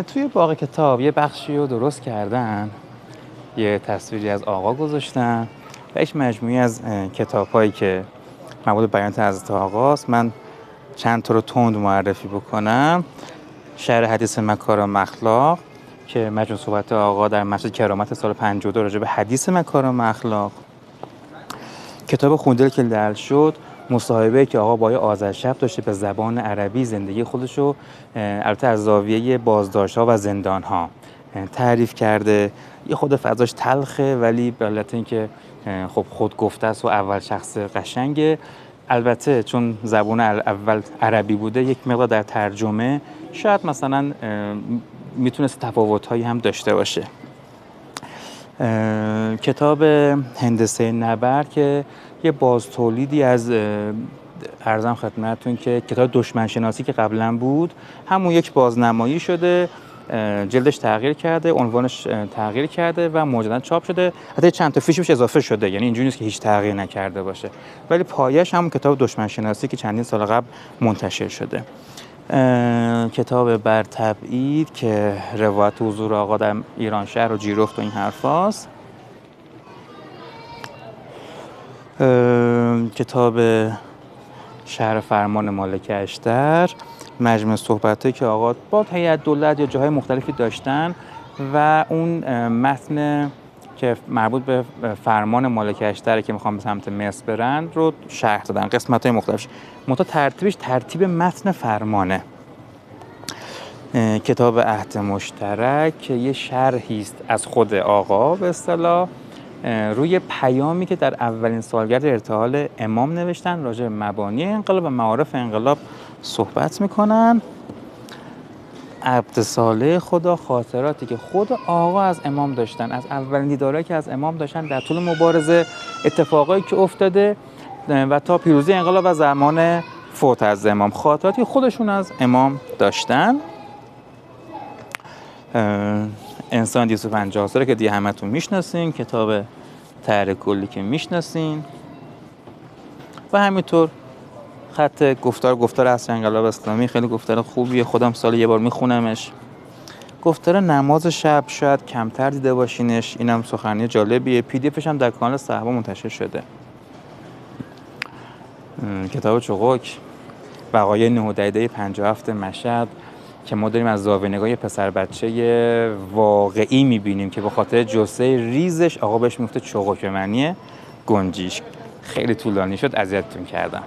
توی باغ کتاب یه بخشی رو درست کردن، یه تصویری از آقا گذاشتن و یک مجموعی از کتاب‌هایی که مربوط به بیان حضرت آقاست. من چند تا رو تند معرفی بکنم. شرح حدیث مکارم اخلاق که مجموع صحبت آقا در مسجد کرامت سال 52 راجع به حدیث مکارم اخلاق. کتاب خوندل که لعل شد، مصاحبه‌ای که آقا با آذرشب داشته به زبان عربی زندگی خودشو البته از زاویه بازداشت‌ها و زندان‌ها تعریف کرده. یه خود فضاش تلخه ولی به علت اینکه خب خود گفته است و اول شخص قشنگه. البته چون زبان اول عربی بوده یک مقدار در ترجمه شاید مثلا میتونست تفاوت‌هایی هم داشته باشه. کتاب هندسه نبرد که یه بازتولیدی از عرضم خدمتتون که کتاب دشمن شناسی که قبلا بود همون یک بازنمایی شده، جلدش تغییر کرده، عنوانش تغییر کرده و مجددا چاپ شده. حتی چند تا فیش بهش اضافه شده، یعنی اینجوری نیست که هیچ تغییر نکرده باشه، ولی پایه‌اش همون کتاب دشمن شناسی که چندین سال قبل منتشر شده. کتاب بر تبعید که روایت حضور آقا در ایران شهر و جیرفت و این حرفاست. کتاب شهر فرمان مالک اشتر، مجموعه صحبتایی که آقا با هیئت دولت یا جاهای مختلفی داشتن و اون متن که مربوط به فرمان مالک اشتر که میخوام به سمت مصر برن رو شرح دادن، قسمت‌های مختلفش. ترتیبش ترتیب متن فرمانه. کتاب عهد مشترک که یه شرحی است از خود آقا به اصطلاح روی پیامی که در اولین سالگرد ارتحال امام نوشتن، راجع به مبانی انقلاب و معارف انقلاب صحبت میکنن. عبد صالح خدا، خاطراتی که خود آقا از امام داشتن، از اولین دیدارهایی که از امام داشتن در طول مبارزه، اتفاقایی که افتاده و تا پیروزی انقلاب و زمان فوت از امام، خاطراتی خودشون از امام داشتن. انسان 250 ساله که دیگه همتون میشناسین، کتاب طرح کلی که میشناسین و همینطور خط گفتار عصر انقلاب اسلامی خیلی گفتار خوبیه، خودم سال یه بار میخونمش. گفتار نماز شب شاید کمتر دیده باشینش، اینم سخنرانی جالبیه، پی دی افش هم در کانال صحابه منتشر شده. کتاب چقوک وقایع 9 دقیقه 57 مشهد که ما داریم از زاویه نگاه پسر بچه واقعی میبینیم که به خاطر جثه ریزش آقا بهش میگفته چقوک، به معنی گنجیش. خیلی طولانی شد، اذیتتون کردم.